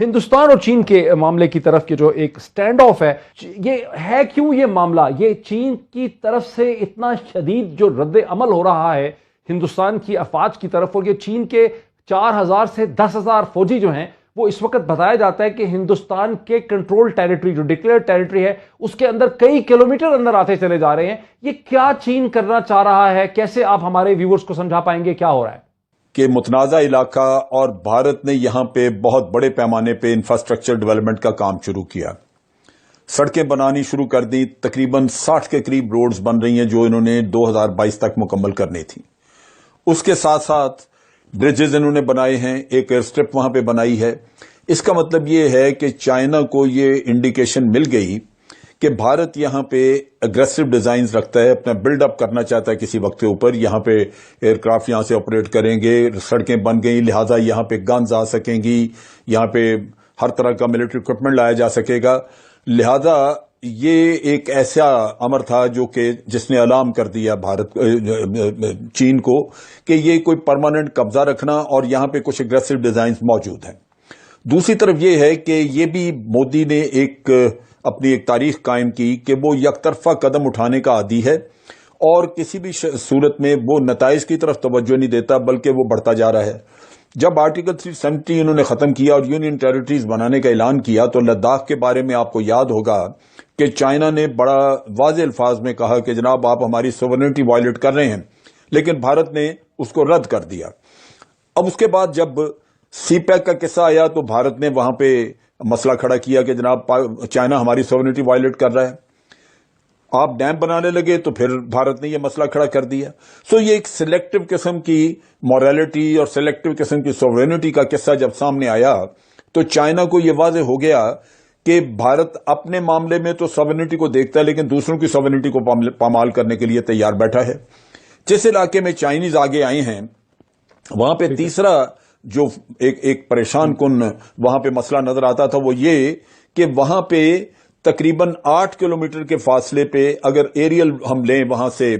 ہندوستان اور چین کے معاملے کی طرف کے جو ایک سٹینڈ آف یہ ہے کیوں یہ معاملہ یہ چین کی طرف سے اتنا شدید جو رد عمل ہو رہا ہے ہندوستان کی افواج کی طرف، اور یہ چین کے 4,000 سے 10,000 فوجی جو ہیں وہ اس وقت بتایا جاتا ہے کہ ہندوستان کے کنٹرول ٹیریٹری جو ڈکلیئر ٹیریٹری ہے اس کے اندر کئی کلومیٹر اندر آتے چلے جا رہے ہیں. یہ کیا چین کرنا چاہ رہا ہے؟ کیسے آپ ہمارے ویورز کو سمجھا پائیں گے کیا ہو رہا ہے؟ کہ متنازع علاقہ اور بھارت نے یہاں پہ بہت بڑے پیمانے پہ انفراسٹرکچر ڈیولپمنٹ کا کام شروع کیا، سڑکیں بنانی شروع کر دی. تقریباً 60 کے قریب روڈز بن رہی ہیں جو انہوں نے 2022 تک مکمل کرنی تھی. اس کے ساتھ ساتھ برجز انہوں نے بنائے ہیں، ایک ایئر اسٹرپ وہاں پہ بنائی ہے. اس کا مطلب یہ ہے کہ چائنا کو یہ انڈیکیشن مل گئی کہ بھارت یہاں پہ اگریسو ڈیزائنز رکھتا ہے، اپنا بلڈ اپ کرنا چاہتا ہے کسی وقت کے اوپر. یہاں پہ ایئر کرافٹ یہاں سے آپریٹ کریں گے، سڑکیں بن گئی لہذا یہاں پہ گنز آ سکیں گی، یہاں پہ ہر طرح کا ملٹری اکوپمنٹ لایا جا سکے گا. لہذا یہ ایک ایسا امر تھا جو کہ جس نے الارم کر دیا چین کو کہ یہ کوئی پرماننٹ قبضہ رکھنا اور یہاں پہ کچھ اگریسو ڈیزائنز موجود ہیں. دوسری طرف یہ ہے کہ یہ بھی مودی نے اپنی ایک تاریخ قائم کی کہ وہ یک طرفہ قدم اٹھانے کا عادی ہے اور کسی بھی صورت میں وہ نتائج کی طرف توجہ نہیں دیتا بلکہ وہ بڑھتا جا رہا ہے. جب آرٹیکل 370 انہوں نے ختم کیا اور یونین ٹیریٹریز بنانے کا اعلان کیا تو لداخ کے بارے میں آپ کو یاد ہوگا کہ چائنا نے بڑا واضح الفاظ میں کہا کہ جناب آپ ہماری سوورنٹی وائلیٹ کر رہے ہیں، لیکن بھارت نے اس کو رد کر دیا. اب اس کے بعد جب سی پیک کا قصہ آیا تو بھارت نے وہاں پہ مسئلہ کھڑا کیا کہ جناب چائنا ہماری سوورنٹی وائلیٹ کر رہا ہے. آپ ڈیم بنانے لگے تو پھر بھارت نے یہ مسئلہ کھڑا کر دیا. یہ ایک سلیکٹو قسم کی مورالٹی اور سلیکٹو قسم کی سوورنٹی کا قصہ جب سامنے آیا تو چائنا کو یہ واضح ہو گیا کہ بھارت اپنے معاملے میں تو سوورنٹی کو دیکھتا ہے لیکن دوسروں کی سوورنٹی کو پامال کرنے کے لیے تیار بیٹھا ہے. جس علاقے میں چائنیز آگے آئے ہیں وہاں پہ تیسرا جو ایک پریشان کن وہاں پہ مسئلہ نظر آتا تھا وہ یہ کہ وہاں پہ تقریباً 8 کلومیٹر کے فاصلے پہ اگر ایریل ہم لیں وہاں سے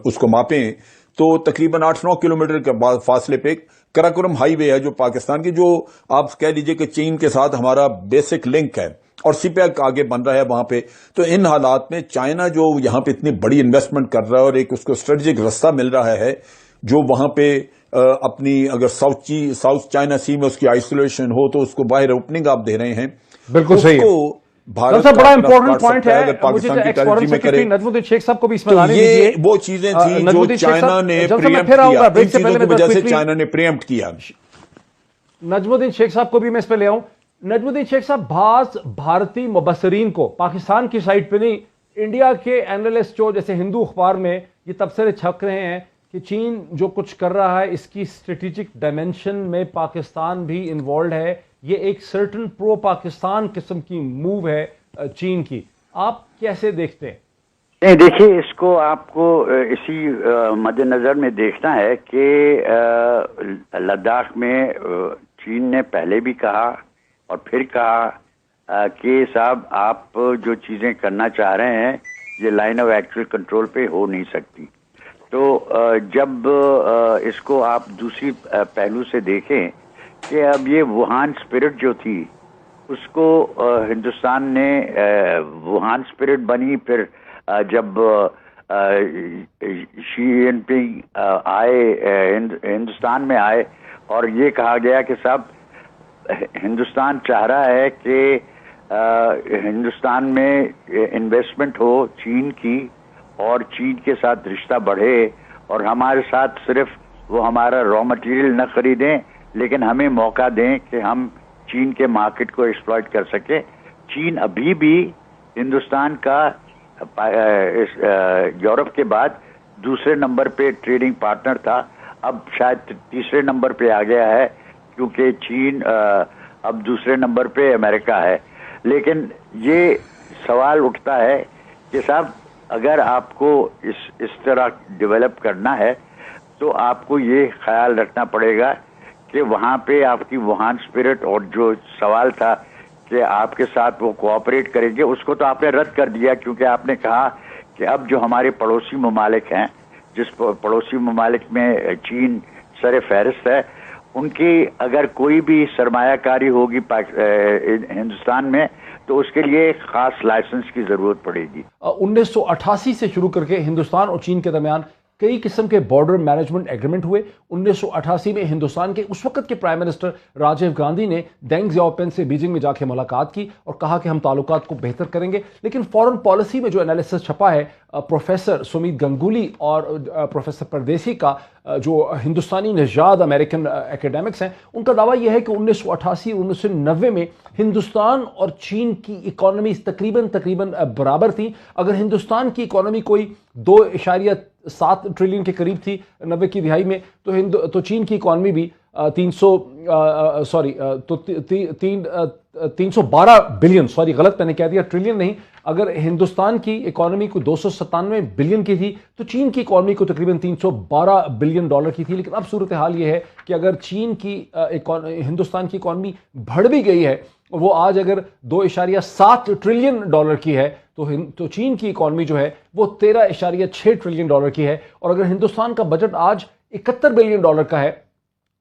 اس کو ماپیں تو تقریباً 8-9 کلومیٹر کے فاصلے پہ کراکورم ہائی وے ہے جو پاکستان کی، جو آپ کہہ لیجئے کہ چین کے ساتھ ہمارا بیسک لنک ہے اور سی پیک آگے بن رہا ہے وہاں پہ. تو ان حالات میں چائنا جو یہاں پہ اتنی بڑی انویسٹمنٹ کر رہا ہے اور ایک اس کو اسٹریٹجک رستہ مل رہا ہے جو وہاں پہ اپنی اگر ساؤتھ چائنا سی میں اس کی آئسولیشن ہو تو اس کو باہر اوپننگ آپ دے رہے ہیں. بالکل صحیح ہے. بھارت بڑا امپورٹنٹ پوائنٹ ہے اگر پاکستان کی ترجیح میں کرے. نجم الدین شیخ صاحب کو بھی اس میں لانے دیجیے. یہ وہ چیزیں تھیں جو چائنا نے پریمپٹ کیا، ان چیزوں کی وجہ سے چائنا نے پریمپٹ کیا. نجم الدین شیخ صاحب کو بھی میں اس پہ لے آؤں. نجم الدین شیخ صاحب، بعض بھارتی مبصرین کو پاکستان کی سائٹ پہ نہیں، انڈیا کے اینالسٹ جو جیسے ہندو اخبار میں یہ تبصرے چھپ رہے ہیں کہ چین جو کچھ کر رہا ہے اس کی اسٹریٹجک ڈائمینشن میں پاکستان بھی انوالوڈ ہے، یہ ایک سرٹن پرو پاکستان قسم کی موو ہے چین کی. آپ کیسے دیکھتے ہیں؟ نہیں، دیکھیے اس کو آپ کو اسی مد نظر میں دیکھنا ہے کہ لداخ میں چین نے پہلے بھی کہا اور پھر کہا کہ صاحب آپ جو چیزیں کرنا چاہ رہے ہیں یہ لائن آف ایکچوئل کنٹرول پہ ہو نہیں سکتی. تو جب اس کو آپ دوسری پہلو سے دیکھیں کہ اب یہ ووہان اسپرٹ جو تھی اس کو ہندوستان نے ووہان اسپرٹ بنی، پھر جب شی جن پنگ آئے ہندوستان میں آئے اور یہ کہا گیا کہ صاحب ہندوستان چاہ رہا ہے کہ ہندوستان میں انویسٹمنٹ ہو چین کی اور چین کے ساتھ رشتہ بڑھے اور ہمارے ساتھ صرف وہ ہمارا را مٹیریل نہ خریدیں لیکن ہمیں موقع دیں کہ ہم چین کے مارکیٹ کو ایکسپلائٹ کر سکیں. چین ابھی بھی ہندوستان کا یورپ کے بعد دوسرے نمبر پہ ٹریڈنگ پارٹنر تھا، اب شاید تیسرے نمبر پہ آ گیا ہے کیونکہ چین اب دوسرے نمبر پہ امریکہ ہے. لیکن یہ سوال اٹھتا ہے کہ صاحب اگر آپ کو اس طرح ڈیولپ کرنا ہے تو آپ کو یہ خیال رکھنا پڑے گا کہ وہاں پہ آپ کی ووہان اسپرٹ اور جو سوال تھا کہ آپ کے ساتھ وہ کوآپریٹ کریں گے اس کو تو آپ نے رد کر دیا کیونکہ آپ نے کہا کہ اب جو ہمارے پڑوسی ممالک ہیں، جس پڑوسی ممالک میں چین سر فہرست ہے، उनकी अगर कोई भी सरमाया कारी होगी हिंदुस्तान में तो उसके लिए एक खास लाइसेंस की जरूरत पड़ेगी। 1988 से शुरू करके हिंदुस्तान और चीन के दरमियान कई किस्म के बॉर्डर मैनेजमेंट एग्रीमेंट हुए। 1988 में हिंदुस्तान के उस वक्त के प्राइम मिनिस्टर राजीव गांधी ने डेंग जियाओपिंग से बीजिंग में जाके मुलाकात की और कहा कि हम ताल्लुकात को बेहतर करेंगे। लेकिन फॉरेन पॉलिसी में जो एनालिसिस छपा है प्रोफेसर सुमित गंगुली और प्रोफेसर परदेसी का, जो हिंदुस्तानी नजाद अमेरिकन एकेडमिक्स हैं, उनका दावा यह है कि 1988 1990 में हिंदुस्तान और चीन की इकॉनमी तकरीबन बराबर थी। अगर हिंदुस्तान की इकॉनमी कोई 2.7 ट्रिलियन के करीब थी 90 की दिहाई में, तो चीन की इकॉनमी भी 312 बिलियन, सॉरी गलत मैंने कह दिया, ट्रिलियन नहीं। अगर हिंदुस्तान की इकॉनमी को 297 बिलियन की थी तो चीन की इकॉनमी को तकरीबन 312 बिलियन डॉलर की थी। लेकिन अब सूरत हाल ये है कि अगर चीन की हिंदुस्तान की इकॉनमी बढ़ भी गई है, वो आज अगर 2.7 ट्रिलियन डॉलर की है, तो चीन की इकॉनमी जो है वो 13.6 ट्रिलियन डॉलर की है। और अगर हिंदुस्तान का बजट आज 71 बिलियन डॉलर का है,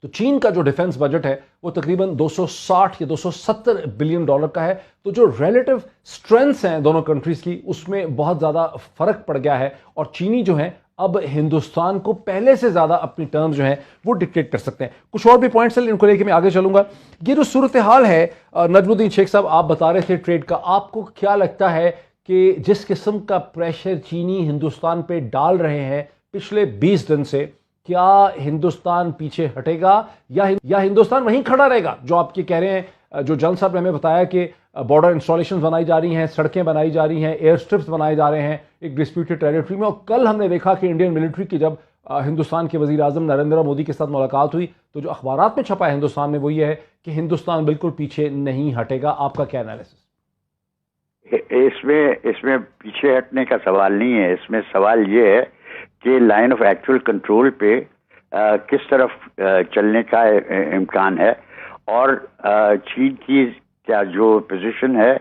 तो चीन का जो डिफेंस बजट है वो तकरीबन 260 या 270 बिलियन डॉलर का है। तो जो रिलेटिव स्ट्रेंथ्स हैं दोनों कंट्रीज की, उसमें बहुत ज़्यादा फर्क पड़ गया है और चीनी जो है अब हिंदुस्तान को पहले से ज़्यादा अपनी टर्म्स जो हैं वो डिक्टेट कर सकते हैं। कुछ और भी पॉइंट्स हैं, इनको लेके मैं आगे चलूंगा। ये जो सूरत हाल है, नजमुद्दीन शेख साहब आप बता रहे थे ट्रेड का, आपको क्या लगता है कि जिस किस्म का प्रेशर चीनी हिंदुस्तान पे डाल रहे हैं पिछले 20 दिन से, क्या हिंदुस्तान पीछे हटेगा या हिंदुस्तान वहीं खड़ा रहेगा? जो आपके कह रहे हैं, जो जन साहब ने हमें बताया कि बॉर्डर इंस्टॉलेशन बनाई जा रही हैं, सड़कें बनाई जा रही हैं, एयर स्ट्रिप्स बनाए जा रहे हैं एक डिस्प्यूटेड टेरिटरी में। और कल हमने देखा कि इंडियन मिलिट्री की जब हिंदुस्तान के वजीर आजम नरेंद्र मोदी के साथ मुलाकात हुई, तो जो अखबारात में छपा है हिंदुस्तान में वो ये है कि हिंदुस्तान बिल्कुल पीछे नहीं हटेगा। आपका क्या एनालिसिस? इसमें पीछे हटने का सवाल नहीं है। इसमें सवाल ये है कि लाइन ऑफ एक्चुअल कंट्रोल पे किस तरफ चलने का इम्कान है और चीन की क्या जो पोजीशन है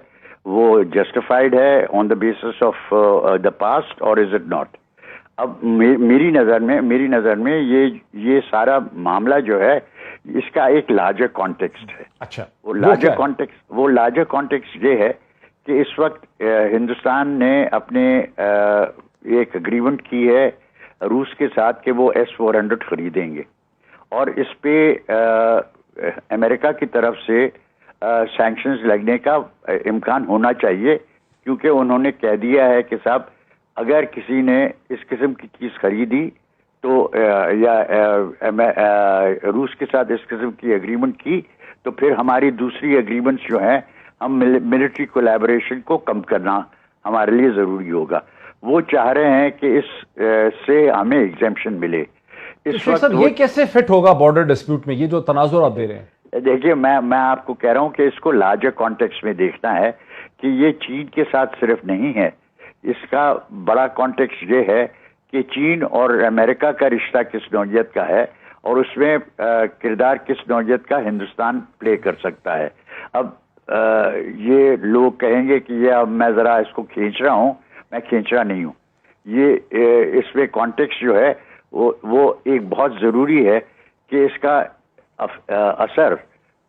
वो जस्टिफाइड है on the basis of the past और इज इट नॉट। अब मेरी नज़र में ये सारा मामला जो है इसका एक लार्जर कॉन्टेक्स्ट है। अच्छा, वो लार्जर कॉन्टेक्स्ट ये है कि इस वक्त हिंदुस्तान ने अपने एक एग्रीमेंट की है रूस के साथ कि वो S-400 खरीदेंगे और इस पे अमेरिका की तरफ से सैंक्शंस लगने का इम्कान होना चाहिए, क्योंकि उन्होंने कह दिया है कि साहब अगर किसी ने इस किस्म की चीज़ खरीदी तो या रूस के साथ इस किस्म की एग्रीमेंट की तो फिर हमारी दूसरी एग्रीमेंट्स जो हैं, हम मिलिट्री कोलैबोरेशन को कम करना हमारे लिए ज़रूरी होगा। वो चाह रहे हैं कि इस से हमें एग्जेम्पशन मिले। इस वक्त ये कैसे फिट होगा बॉर्डर डिस्प्यूट में, ये जो तनाजुर आप दे रहे हैं? देखिए, मैं आपको कह रहा हूं कि इसको लार्जर कॉन्टेक्स्ट में देखना है कि ये चीन के साथ सिर्फ नहीं है, इसका बड़ा कॉन्टेक्स्ट ये है कि चीन और अमेरिका का रिश्ता किस नौइयत का है और उसमें किरदार किस नौइयत का हिंदुस्तान प्ले कर सकता है। अब ये लोग कहेंगे कि ये अब मैं ज़रा इसको खींच रहा हूँ, मैं खींच रहा नहीं हूँ। ये इसमें कॉन्टेक्स्ट जो है वो एक बहुत ज़रूरी है कि इसका असर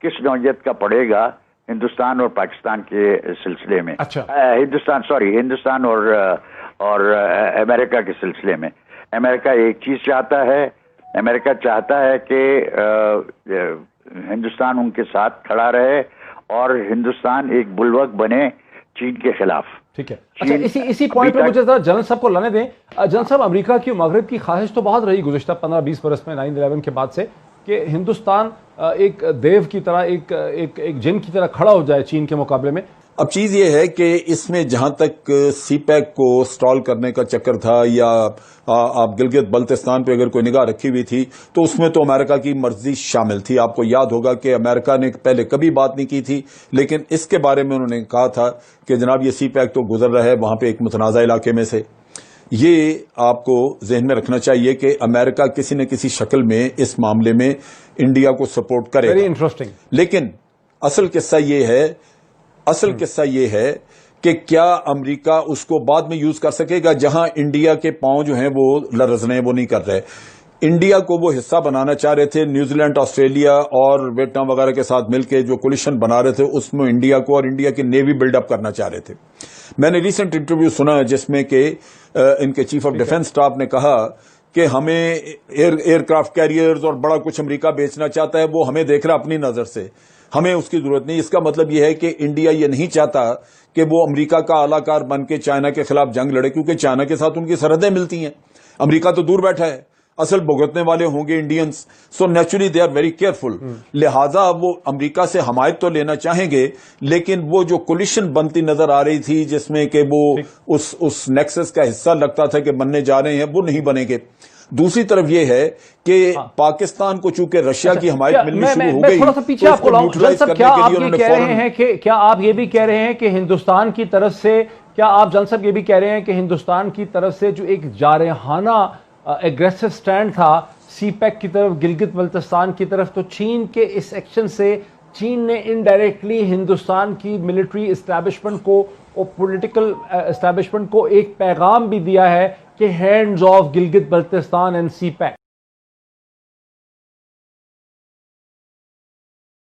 किस नौइयत का पड़ेगा हिंदुस्तान और पाकिस्तान के सिलसिले में। अच्छा, हिंदुस्तान और अमेरिका के सिलसिले में। अमेरिका एक चीज़ चाहता है, अमेरिका चाहता है कि हिंदुस्तान उनके साथ खड़ा रहे और हिंदुस्तान एक बुलवक बने चीन के खिलाफ। ठीक है। अच्छा, इसी पॉइंट पे मुझे जरा जनरल साहब को लाने दें। जनरल साहब, अमेरिका की मगरब की ख्वाहिश तो बहुत रही गुज़िश्ता 15-20 बरस में 9/11 के बाद से कि हिंदुस्तान एक देव की तरह, एक जिन की तरह खड़ा हो जाए चीन के मुकाबले में। अब चीज ये है कि इसमें जहां तक सीपैक को स्टॉल करने का चक्कर था या आप गिलगित बल्तिस्तान पे अगर कोई निगाह रखी हुई थी तो उसमें तो अमेरिका की मर्जी शामिल थी। आपको याद होगा कि अमेरिका ने पहले कभी बात नहीं की थी, लेकिन इसके बारे में उन्होंने कहा था कि जनाब ये सीपैक तो गुजर रहा है वहां पे एक मुतनाज़ा इलाके में से। ये आपको जहन में रखना चाहिए कि अमेरिका किसी न किसी शक्ल में इस मामले में इंडिया को सपोर्ट करेगा। Very interesting. लेकिन असल किस्सा ये है कि क्या अमेरिका उसको बाद में यूज कर सकेगा, जहां इंडिया के पांव जो हैं वो लरज़ने, वो नहीं कर रहे। इंडिया को वो हिस्सा बनाना चाह रहे थे। न्यूजीलैंड, ऑस्ट्रेलिया और वियतनाम वगैरह के साथ मिलकर जो कोलिशन बना रहे थे उसमें इंडिया को और इंडिया की नेवी बिल्डअप करना चाह रहे थे। मैंने रिसेंट इंटरव्यू सुना जिसमें कि इनके चीफ ऑफ डिफेंस स्टाफ ने कहा कि हमें एयरक्राफ्ट कैरियर्स और बड़ा कुछ अमेरिका बेचना चाहता है, वो हमें देख रहा अपनी नजर से, हमें उसकी जरूरत नहीं। इसका मतलब यह है कि इंडिया ये नहीं चाहता कि वो अमेरिका का आलाकार बन के चाइना के खिलाफ जंग लड़े, क्योंकि चाइना के साथ उनकी सरहदें मिलती हैं। अमेरिका तो दूर बैठा है, असल भुगतने वाले होंगे Indians. So naturally they are very careful. लिहाजा वो अमेरिका से हमायत तो लेना चाहेंगे, लेकिन वो जो कोलिशन बनती नजर आ रही थी जिसमें कि वो उस नेक्सस का हिस्सा लगता था कि बनने जा रहे हैं, वो नहीं बनेंगे। दूसरी तरफ ये है कि पाकिस्तान को चूंकि रशिया की हमायत मिलनी शुरू हो गई, थोड़ा सा पीछे आपको लाऊं। क्या आप ये कह रहे हैं कि क्या आप ये भी कह रहे हैं कि हिंदुस्तान की तरफ से, क्या आप जन साहब ये भी कह रहे हैं कि हिंदुस्तान की तरफ से जो एक जारहाना एग्रेसिव स्टैंड था सीपैक की तरफ, गिलगित बल्तिस्तान की तरफ, तो चीन के इस एक्शन से चीन ने इनडायरेक्टली हिंदुस्तान की मिलिट्री एस्टैब्लिशमेंट को और पॉलिटिकल एस्टैब्लिशमेंट को एक पैगाम भी दिया है कि hands of Gilgit Baltistan and CPEC.